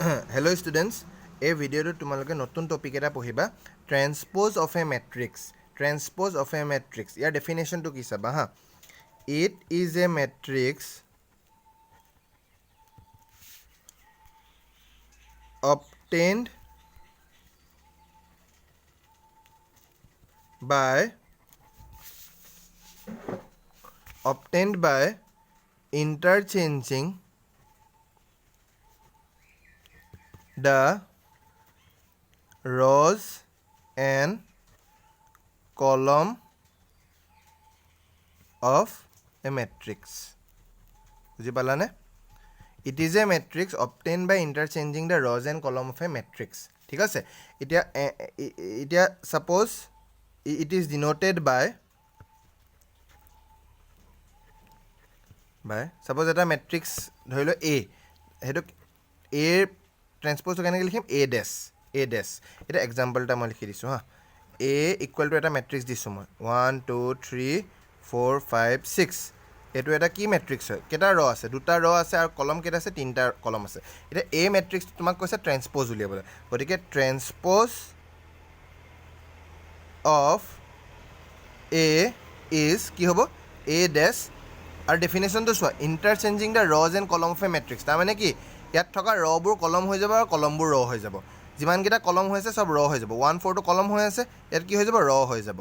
Hello students, এই ভিডিঅ'টোত তোমালোকে নতুন টপিক এটা পঢ়িবা transpose of a matrix transpose of a matrix ইয়াৰ ডেফিনেশ্যনটো কি চাবা হা it is a matrix obtained by interchanging the rows and column of a matrix. বুজি পালানে? It is a matrix obtained by interchanging the rows and column of a matrix. ঠিক আছে এতিয়া suppose it is denoted by suppose এটা matrix ধৰি লও A হেতু A ট্ৰান্সপ'জ কেনেকৈ লিখিম A dash এটা এক্সাম্পল এটা মই লিখি দিছোঁ হা A ইকুৱেল টু এটা মেট্ৰিক্স দিছোঁ মই 1 2 3 4 5 6 এইটো এটা কি মেট্ৰিক্স হয় কেইটা ৰ আছে দুটা ৰ আছে আৰু কলম কেইটা আছে তিনিটা কলম আছে এতিয়া A মেট্ৰিক্স তোমাক কৈছে ট্ৰান্সপ'জ উলিয়াবলৈ গতিকে ট্ৰান্সপ'জ অফ A ইজ কি হ'ব A dash আৰু ডেফিনেশ্যনটো চোৱা ইণ্টাৰচেঞ্জিং দ্য ৰজ এণ্ড কলম অফ এ মেট্ৰিক্স তাৰমানে কি ইয়াত থকা ৰবোৰ কলম হৈ যাব আৰু কলমবোৰ ৰ হৈ যাব যিমানকেইটা কলম হৈ আছে চব ৰ হৈ যাব 1 4 টো কলম হৈ আছে ইয়াত কি হৈ যাব ৰ হৈ যাব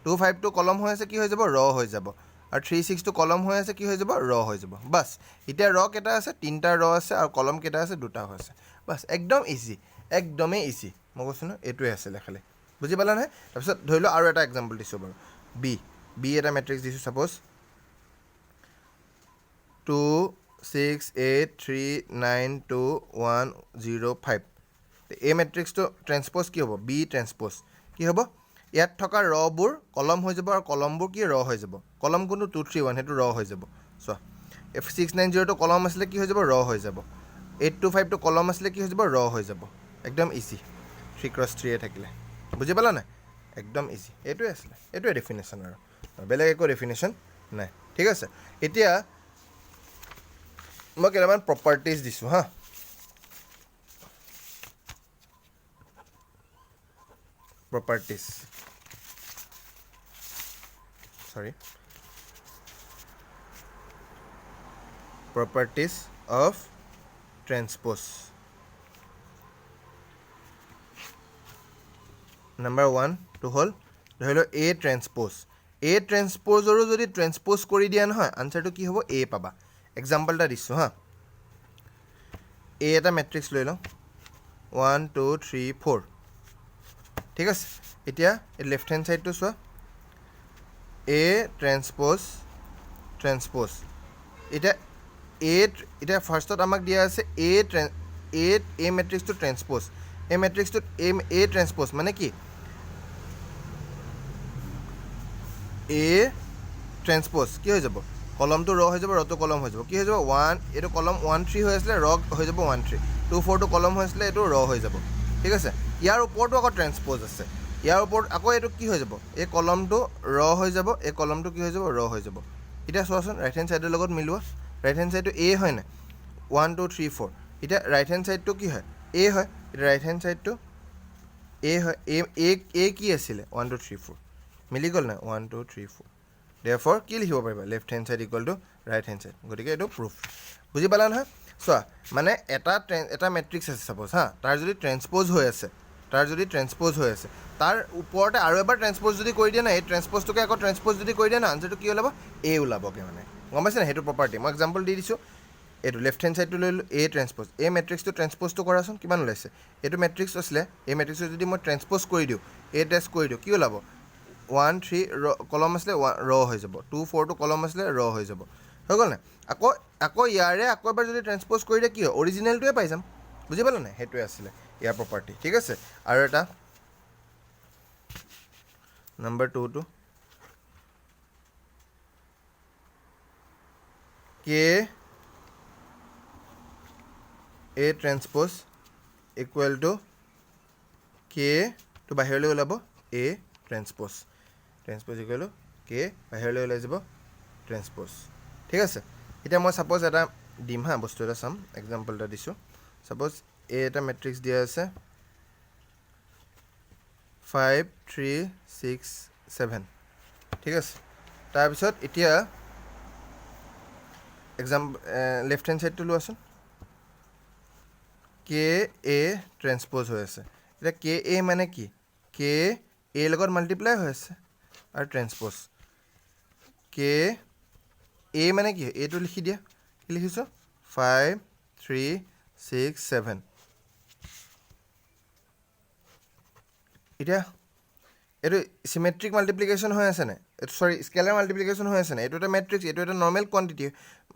2 5 টো কলম হৈ আছে কি হৈ যাব ৰ হৈ যাব আৰু 3 6 টো কলম হৈ আছে কি হৈ যাব ৰ হৈ যাব বাছ এতিয়া ৰ কেইটা আছে তিনিটা ৰ আছে আৰু কলম কেইটা আছে দুটা হৈ আছে বাছ একদম ইজি একদমেই ইজি মই কৈছোঁ ন এইটোৱে আছিলে খালি বুজি পালা নহয় তাৰপিছত ধৰি লওঁ আৰু এটা এক্সাম্পল দিছোঁ বাৰু বি এটা মেট্ৰিক্স দিছোঁ ছাপ'জ 2 6 8 3 9 2 1 0 5 এই মেট্ৰিক্সটো ট্ৰেন্সপ'জ কি হ'ব বি ট্ৰেন্সপ'জ কি হ'ব ইয়াত থকা ৰবোৰ কলম হৈ যাব আৰু কলমবোৰ কি ৰ হৈ যাব কলম কোনটো 2 3 1 সেইটো ৰ হৈ যাব চোৱা এফ 690 টো কলম আছিলে কি হৈ যাব ৰ হৈ যাব 825 টো কলম আছিলে কি হৈ যাব ৰ হৈ যাব একদম ইজি 3 ক্ৰছ 3 থাকিলে বুজি পালা নাই একদম ইজি এইটোৱে আছিলে এইটোৱে ডেফিনেশ্যন আৰু বেলেগ একো ডেফিনেশ্যন নাই ঠিক আছে এতিয়া মই কেইটামান প্ৰপাৰ্টিজ দিছোঁ হা properties of transpose number 1 to whole ধৰি লও A transpose আৰু যদি ট্ৰান্সপ'জ কৰি দিয়া নহয় আনসাৰটো কি হ'ব A পাবা এক্সাম্পল এটা দিছোঁ হা A এটা মেট্ৰিক্স লৈ লওঁ 1 2 3 4 ঠিক আছে এতিয়া এই লেফ্ট হেণ্ড ছাইডটো চোৱা A ট্ৰান্সপ'জ এতিয়া ফাৰ্ষ্টত আমাক দিয়া আছে A মেট্ৰিক্সটো ট্ৰান্সপ'জ এই মেট্ৰিক্সটোত A ট্ৰান্সপ'জ মানে কি A ট্ৰান্সপ'জ কি হৈ যাব কলমটো ৰ হৈ যাব ৰটো কলম হৈ যাব কি হৈ যাব 1 এইটো কলম 1 3 হৈ আছিলে ৰ হৈ যাব 1 3 2 4 টো কলম হৈ আছিলে এইটো ৰ হৈ যাব ঠিক আছে ইয়াৰ ওপৰতো আকৌ ট্ৰান্সপ'জ আছে ইয়াৰ ওপৰত আকৌ এইটো কি হৈ যাব এই কলমটো ৰ হৈ যাব এই কলমটো কি হৈ যাব ৰ হৈ যাব এতিয়া চোৱাচোন ৰাইট হেণ্ড ছাইডৰ লগত মিলোৱা ৰাইট হেণ্ড ছাইডটো A হয় নাই 1 2 3 4 এতিয়া ৰাইট হেণ্ড ছাইডটো কি হয় A হয় এতিয়া ৰাইট হেণ্ড ছাইডটো A হয় A কি আছিলে 1 2 3 4 মিলি গ'ল নাই 1 2 3 4 therefore কি লিখিব পাৰিবা left hand side equal to right hand side গতিকে এইটো প্ৰুফ বুজি পালা নহয় চোৱা মানে এটা মেট্ৰিক্স আছে ছাপ'জ হা তাৰ যদি ট্ৰেন্সপ'জ হৈ আছে তাৰ ওপৰতে আৰু এবাৰ ট্ৰেন্সপ'জ যদি কৰি দিয়ে না এই ট্ৰেন্সপ'জটোকে আকৌ ট্ৰেন্সপ'জ যদি কৰি দিয়ে না আনচাৰটো কি ওলাব A ওলাবগৈ মানে গম পাইছে নাই সেইটো প্ৰপাৰ্টি মই এক্সাম্পল দি দিছোঁ এইটো লেফ্ট হেণ্ড ছাইডটো লৈ A ট্ৰেন্সপ'জ এই মেট্ৰিক্সটো ট্ৰেন্সপ'জটো কৰাচোন কিমান ওলাইছে এইটো মেট্ৰিক্স আছিলে এই মেট্ৰিক্সটো যদি মই ট্ৰেন্সপ'জ কৰি দিওঁ A টেষ্ট কৰি দিওঁ কি ওলাব 1 3 কলম আছিলে ৰ হৈ যাব 2 4 টো কলম আছিলে ৰ হৈ যাব হৈ গ'ল নাই আকৌ ইয়াৰে আকৌ এবাৰ যদি ট্ৰেন্সপ'জ কৰি দিয়ে কি হয় অৰিজিনেলটোৱে পাই যাম বুজি পালা নাই সেইটোৱে আছিলে ইয়াৰ প্ৰপাৰ্টি ঠিক আছে আৰু এটা নম্বৰ 2 টো K A transpose equal to K টো বাহিৰলৈ ওলাব A transpose equal to K বাহিৰলৈ ওলাই যাব ট্ৰান্সপ'জ ঠিক আছে এতিয়া মই ছাপ'জ এটা দিম হা বস্তু এটা চাম এক্সাম্পল এটা দিছোঁ ছাপ'জ এ এটা মেট্ৰিক্স দিয়া আছে 5 3 6 7 ঠিক আছে তাৰপিছত এতিয়া লেফ্ট হেণ্ড ছাইডটো লোৱাচোন কে এ ট্ৰেন্সপ'জ হৈ আছে এতিয়া কে এ মানে কি কে এ লগত মাল্টিপ্লাই হৈ আছে আৰু ট্ৰেন্সপ'জ কে এ মানে কি এইটো লিখি দিয়া কি লিখিছোঁ 5 3 6 7 এতিয়া এইটো চিমেট্ৰিক মাল্টিপ্লিকেশ্যন হৈ আছে নাই এইটো চৰি স্কেলাৰ মাল্টিপ্লিকেশ্যন হৈ আছে নাই এইটো এটা মেট্ৰিক্স এইটো এটা নৰ্মেল কোৱাণ্টিটি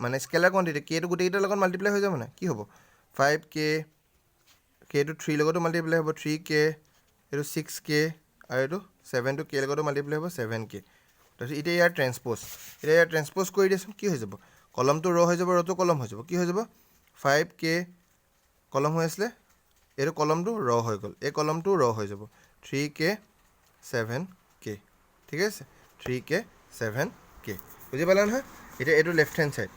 মানে স্কেলাৰ কোৱাণ্টিটি কেটো গোটেইকেইটাৰ লগত মাল্টিপ্লাই হৈ যাব নাই কি হ'ব 5K কেটো 3 লগতো মাল্টিপ্লাই হ'ব 3K এইটো 6K আৰু এইটো 7টো K লগতো মাল্টিপ্লাই হ'ব 7K তাৰপিছত এতিয়া ইয়াৰ ট্ৰেন্সপ'জ কৰি দিয়াচোন কি হৈ যাব কলমটো ৰ' হৈ যাব ৰ'টো কলম হৈ যাব কি হৈ যাব 5K কলম হৈ আছিলে এইটো কলমটো ৰ' হৈ গ'ল এই কলমটো ৰ' হৈ যাব 3K 7K ঠিক আছে 3K 7K বুজি পালা নহয় এতিয়া এইটো লেফ্ট হেণ্ড ছাইড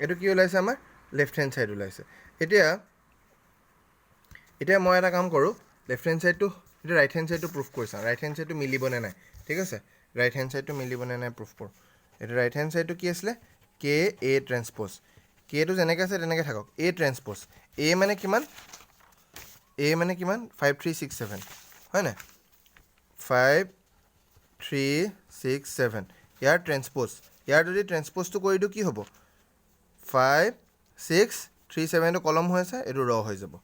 এইটো কি ওলাইছে আমাৰ লেফ্ট হেণ্ড ছাইড ওলাইছে এতিয়া মই এটা কাম কৰোঁ লেফ্ট হেণ্ড ছাইডটো এতিয়া ৰাইট হেণ্ড ছাইডটো প্ৰুফ কৰি চাওঁ ৰাইট হেণ্ড ছাইডটো মিলিবনে নাই ঠিক আছে ৰাইট হেণ্ড ছাইডটো মিলিবনে নাই প্ৰুফ কৰোঁ এইটো ৰাইট হেণ্ড ছাইডটো কি আছিলে কে এ ট্ৰেন্সপ'জ কেটো যেনেকৈ আছে তেনেকৈ থাকক এ ট্ৰেন্সপ'জ এ মানে কিমান 5 3 6 7 হয় নাই 5 3 6 7 ইয়াৰ ট্ৰেন্সপ'জ ইয়াৰ যদি ট্ৰেন্সপ'জটো কৰি দিওঁ কি হ'ব 5 6 3 7টো কলম হৈ আছে এইটো ৰ হৈ যাব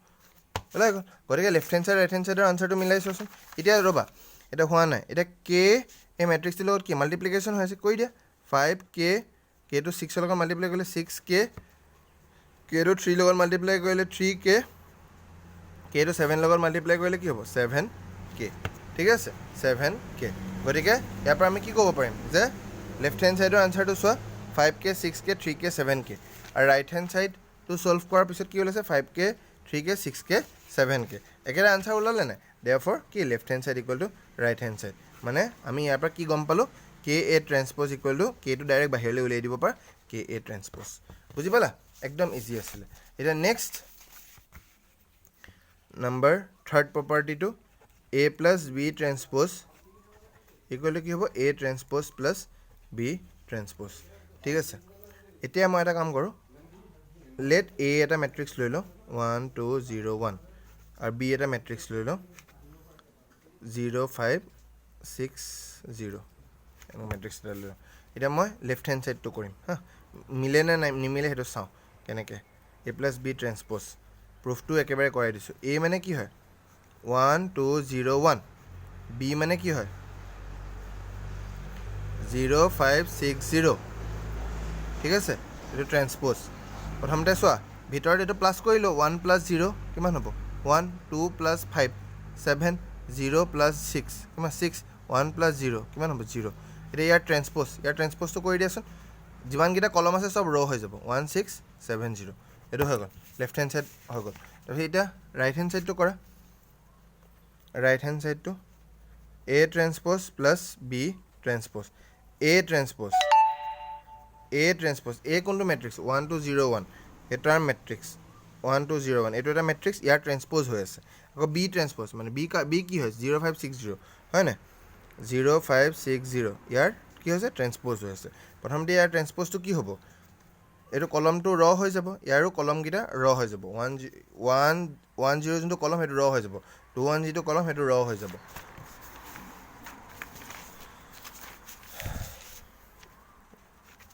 ওলাই গ'ল গতিকে left hand side right hand ছাইডৰ আনচাৰটো মিলাই চোৱাচোন এতিয়া ৰ'বা এতিয়া হোৱা নাই এতিয়া কে এই মেট্ৰিক্সটোৰ লগত কি মাল্টিপ্লিকেশ্যন হৈ আছে কৰি দিয়া 5K কেটো 6ৰ লগত মাল্টিপ্লাই কৰিলে 6K কেটো 3 লগত মাল্টিপ্লাই কৰিলে 3K কেটো 7 লগত মাল্টিপ্লাই কৰিলে কি হ'ব 7K ঠিক আছে 7K গতিকে ইয়াৰ পৰা আমি কি ক'ব পাৰিম যে লেফ্ট হেণ্ড ছাইডৰ আনচাৰটো চোৱা 5K 6K 3K 7K আৰু ৰাইট হেণ্ড ছাইডটো ছল্ভ কৰাৰ পিছত কি ওলাইছে 5K 3K 6K 7K একেটা আনচাৰ ওলালে নাই দেয়াৰফৰ কি left hand side equal to right hand side মানে আমি ইয়াৰ পৰা কি গম পালোঁ কে এ ট্ৰেন্সপ'জ ইকুৱেল টু কেটো ডাইৰেক্ট বাহিৰলৈ উলিয়াই দিব পাৰা কে এ ট্ৰেন্সপ'জ বুজি পালা একদম ইজি আছিলে এতিয়া নেক্সট নাম্বাৰ থাৰ্ড প্ৰপাৰ্টিটো A plus B transpose equal to কি হ'ব এ ট্ৰেন্সপ'জ প্লাছ বি ট্ৰেন্সপ'জ ঠিক আছে এতিয়া মই এটা কাম কৰোঁ লেট এ এটা মেট্ৰিক্স লৈ লওঁ 1 2 0 1 আৰু বি এটা মেট্ৰিক্স লৈ লওঁ 0 5 6 0 এনেকুৱা মেট্ৰিক্স এটা লৈ লওঁ এতিয়া মই লেফ্ট হেণ্ড ছাইডটো কৰিম হা মিলে নে নাই নিমিলে সেইটো চাওঁ কেনেকৈ এ প্লাছ বি ট্ৰেন্সপ'জ প্ৰুফটো একেবাৰে কৰাই দিছোঁ এ মানে কি হয় 1 2 0 1 বি মানে কি হয় 0 5 6 0 ঠিক আছে এইটো ট্ৰেন্সপ'জ প্ৰথমতে চোৱা ভিতৰত এইটো প্লাছ কৰিলোঁ 1 প্লাছ 0 কিমান হ'ব 1 2 প্লাছ 5 7 0 প্লাছ 6 কিমান 6 1 প্লাছ 0 কিমান হ'ব 0 এতিয়া ইয়াৰ ট্ৰেন্সপ'জটো কৰি দিয়াচোন যিমানকেইটা কলম আছে চব ৰ' হৈ যাব 1 6 7 0 এইটো হৈ গ'ল লেফ্ট হেণ্ড ছাইড হৈ গ'ল তাৰপিছত এতিয়া ৰাইট হেণ্ড ছাইডটো কৰা ৰাইট হেণ্ড ছাইডটো এ ট্ৰেন্সপ'জ প্লাছ বি ট্ৰেন্সপ'জ এ ট্ৰেন্সপ'জ এ কোনটো মেট্ৰিক্স 1 2 0 1 এইটো আৰু মেট্ৰিক্স 1 2 0 1 এইটো এটা মেট্ৰিক্স ইয়াৰ ট্ৰেন্সপ'জ হৈ আছে আকৌ বি ট্ৰেন্সপ'জ মানে বি কি হয় 0 5 6 0 হয় নাই 0 5 6 0 ইয়াৰ কি হৈছে ট্ৰেন্সপ'জ হৈ আছে প্ৰথমতে ইয়াৰ ট্ৰেন্সপ'জটো কি হ'ব এইটো কলমটো ৰ হৈ যাব ইয়াৰো কলমকেইটা ৰ হৈ যাব 1 0 যোনটো কলম সেইটো ৰ হৈ যাব 2 1 যিটো কলম সেইটো ৰ হৈ যাব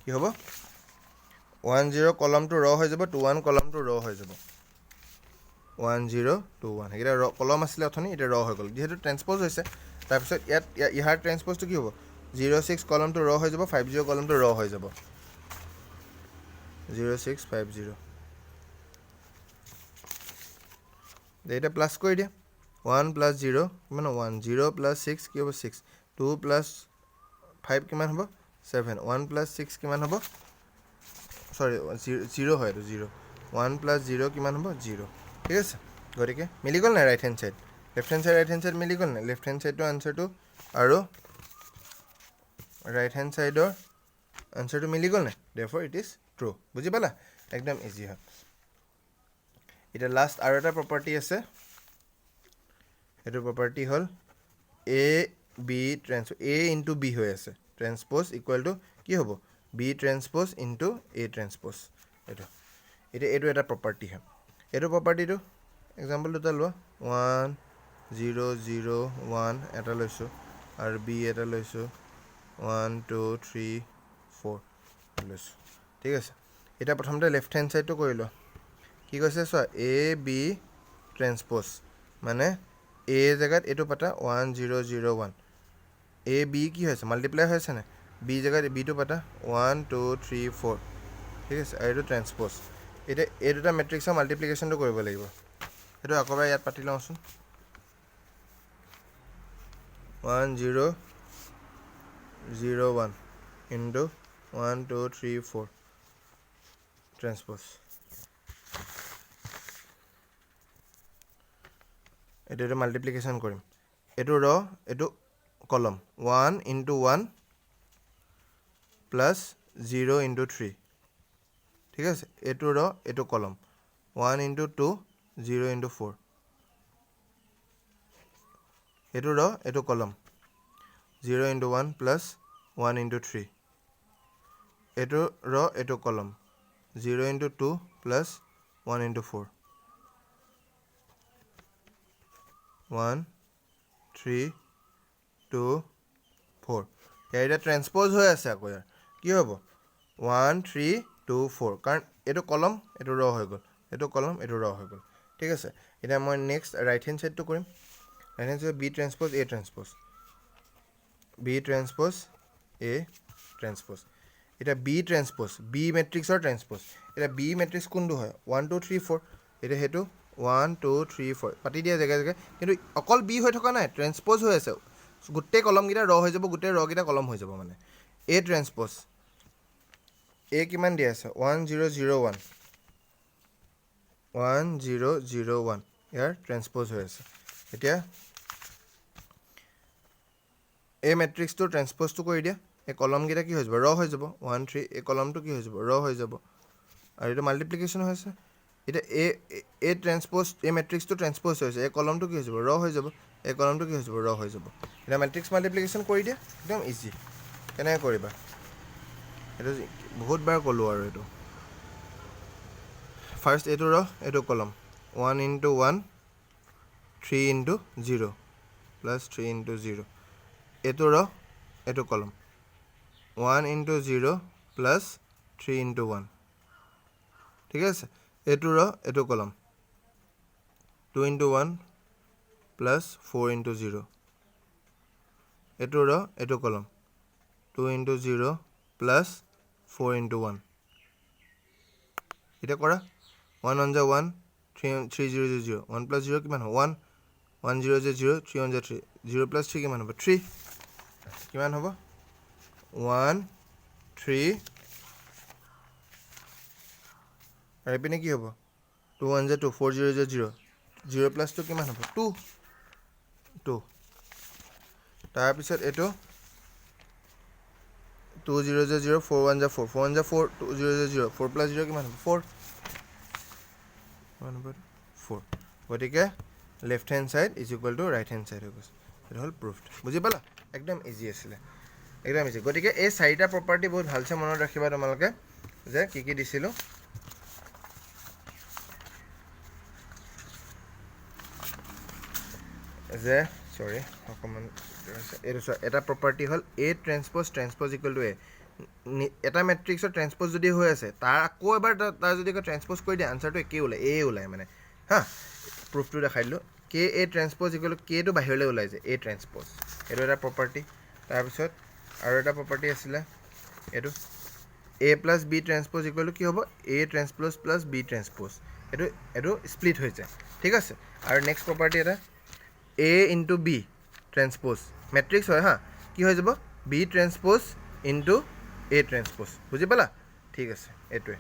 কি হ'ব 1 0 কলমটো ৰ হৈ যাব 2 1 কলমটো ৰ হৈ যাব 1 0 2 1 সেইকেইটা কলম আছিলে অথনি এতিয়া ৰ হৈ গ'ল যিহেতু ট্ৰেন্সপ'জ হৈছে তাৰপিছত ইয়াৰ ট্ৰেন্সপ'জটো কি হ'ব 0 6 কলমটো ৰ হৈ যাব 5 0 কলমটো ৰ হৈ যাব 0 6 5 0 এতিয়া প্লাছ কৰি দিয়া 1 প্লাছ 0 কিমান হ'ব 1 0 প্লাছ 6 কি হ'ব 6 2 প্লাছ 5 কিমান হ'ব 7 1 প্লাছ 6 কিমান হ'ব চৰি 0 হয় এইটো 0 1 প্লাছ 0 কিমান হ'ব 0 ঠিক আছে গতিকে মিলি গ'ল নাই right hand side left hand side মিলি গ'ল নাই লেফ্ট হেণ্ড ছাইডৰ আনচাৰটো আৰু ৰাইট হেণ্ড ছাইডৰ আনচাৰটো মিলি গ'ল নাই দেয়াৰফৰ ইট ইজ ট্ৰু বুজি পালা একদম ইজি হয় এতিয়া লাষ্ট আৰু এটা প্ৰপাৰ্টি আছে, এইটো প্ৰপাৰ্টি হ'ল A B A into B হৈ আছে, ট্ৰেন্সপ'জ ইকুৱেল টু কি হ'ব বি ট্ৰেন্সপ'জ ইনটু এ ট্ৰেন্সপ'জ। এইটো এতিয়া এইটো এটা প্ৰপাৰ্টি হয়। এইটো প্ৰপাৰ্টিটো এক্সাম্পল দুটা লোৱা, 1 0 0 1 এটা লৈছোঁ আৰু বি এটা লৈছোঁ 1 2 3 4 লৈছোঁ। ঠিক আছে, এতিয়া প্ৰথমতে লেফ্ট হেণ্ড ছাইডটো কৰি লোৱা। কি কৈছে চোৱা, এ বি ট্ৰেন্সপ'জ মানে এ জেগাত এইটো পাতা 1 0 0 1, এ বি কি হৈছে মাল্টিপ্লাই হৈ আছে নাই, বি জেগাত বিটো পাতা 1 2 3 4। ঠিক আছে, আৰু এইটো ট্ৰেন্সপ'জ। এতিয়া এই দুটা মেট্ৰিক্সৰ মাল্টিপ্লিকেশ্যনটো কৰিব লাগিব। সেইটো আকৌবাৰ ইয়াত পাতি লওঁচোন, 1 0 0 1 ইনটু 1 2 3 4 ট্ৰেন্সপ'জ। এইটো মাল্টিপ্লিকেশ্যন কৰিম, এইটো ৰ এইটো কলম, 1 ইনটু 1 প্লাছ 0 ইনটু 3। ঠিক আছে, এইটো ৰ এইটো কলম, 1 ইনটু 2 0 ইনটু 4। এইটো ৰ এইটো কলম, 0 ইনটু 1 প্লাছ 1 ইনটু 3। এইটো ৰ এইটো কলম, 0 ইনটু 2 প্লাছ 1 ইনটু 4। 1 3 2 4। ইয়াৰ এতিয়া ট্ৰেন্সপ'জ হৈ আছে আকৌ ইয়াৰ কি হ'ব 1 3 2 4, কাৰণ এইটো কলম এইটো ৰ হৈ গ'ল, এইটো কলম এইটো ৰ হৈ গ'ল। ঠিক আছে, এতিয়া মই নেক্সট ৰাইট হেণ্ড ছাইডটো কৰিম। ৰাইট হেণ্ড ছাইড বি ট্ৰেন্সপ'জ এ ট্ৰেন্সপ'জ, বি ট্ৰেন্সপ'জ এ ট্ৰেন্সপ'জ। এতিয়া বি ট্ৰেন্সপ'জ বি মেট্ৰিক্সৰ ট্ৰেন্সপ'জ। এতিয়া বি মেট্ৰিক্স কোনটো হয় 1 2 3 4, এতিয়া সেইটো 1 2 3 4 পাতি দিয়া জেগাই জেগাই, কিন্তু অকল বি হৈ থকা নাই, ট্ৰেন্সপ'জ হৈ আছে। গোটেই কলমকেইটা ৰ হৈ যাব, গোটেই ৰকেইটা কলম হৈ যাব। মানে এ ট্ৰেন্সপ'জ এ কিমান দিয়া আছে 1 0 0 1 1 0 0 1, ইয়াৰ ট্ৰেন্সপ'জ হৈ আছে। এতিয়া এই মেট্ৰিক্সটোৰ ট্ৰেন্সপ'জটো কৰি দিয়া, এই কলমকেইটা কি হৈ যাব ৰ হৈ যাব 1 3, এই কলমটো কি হৈ যাব ৰ হৈ যাব, আৰু এইটো মাল্টিপ্লিকেশ্যন হৈছে। এতিয়া এই ট্ৰেন্সপ'জ এই মেট্ৰিক্সটো ট্ৰেন্সপ'জ হৈছে, এই কলমটো কি হৈ যাব ৰ হৈ যাব, এই কলমটো কি হৈ যাব ৰ হৈ যাব। এতিয়া মেট্ৰিক্স মাল্টিপ্লিকেশ্যন কৰি দিয়া, একদম ইজি। কেনেকৈ কৰিবা এইটো বহুতবাৰ ক'লোঁ আৰু এইটো ফাৰ্ষ্ট এইটো ৰ এইটো কলম 1 ইনটু 1 3 ইনটু 0 প্লাছ 3 ইনটু 0। এইটো ৰ এইটো কলম 1 ইনটু 0 প্লাছ 3 ইনটু 1। ঠিক আছে, এইটো ৰ এইটো কলম 2 ইনটু 1 প্লাছ 4 ইনটু 0। এইটো ৰ এইটো কলম 2 ইনটু 0 প্লাছ 4 ইনটু 1। এতিয়া কৰা 1 1 যা 1 3 0 0 1 প্লাছ 0 কিমান হ'ব 1 1 0 যে 0 3 1 যা 3 0 প্লাছ 3 কিমান হ'ব 3, কিমান হ'ব 1 3, আৰু এইপিনে কি হ'ব 2 1 যা 2 4 0 যা 0 0 প্লাছ 2 কিমান হ'ব 2 2। তাৰপিছত এইটো 2 0 যা 0 4 1 যা 4 4 1 যা 4 2 0 যা 0 4 প্লাছ 0 কিমান হ'ব 4, কিমান হ'ব 4। গতিকে left hand side is equal to right hand side হৈ গৈছে। সেইটো হ'ল প্ৰুফড। বুজি পালা, একদম ইজি আছিলে, একদম ইজি। গতিকে এই চাৰিটা প্ৰপাৰ্টি বহুত ভালছে মনত ৰাখিবা তোমালোকে, যে কি কি দিছিলোঁ। যে চৰি অকণমান এইটো চোৱা, এটা প্ৰপাৰ্টি হ'ল এ ট্ৰেন্সপ'জ ইকুৱেল টু এ। এটা মেট্ৰিক্সৰ ট্ৰেন্সপ'জ যদি হৈ আছে, তাৰ আকৌ এবাৰ তাৰ যদি ট্ৰেন্সপ'জ কৰি দিয়ে আনচাৰটো একেই ওলায়, এ ওলায় মানে হা। প্ৰুফটো দেখাই দিলোঁ, কে এ ট্ৰেন্সপ'জ ইকুৱেল টু কেটো বাহিৰলৈ ওলাই যায় এ ট্ৰেন্সপ'জ, এইটো এটা প্ৰপাৰ্টি। তাৰপিছত আৰু এটা প্ৰপাৰ্টি আছিলে এইটো এ plus B transpose equal to কি হ'ব এ ট্ৰেন্সপ'জ প্লাছ বি ট্ৰেন্সপ'জ, এইটো স্প্লিট হৈ যায়। ঠিক আছে, আৰু নেক্সট প্ৰপাৰ্টি এটা এ ইনটু বি ট্ৰেন্সপ'জ, মেট্ৰিক্স হয় হা, কি হৈ যাব বি ট্ৰেন্সপ'জ ইনটু এ ট্ৰেন্সপ'জ। বুজি পালা, ঠিক আছে, এইটোৱে।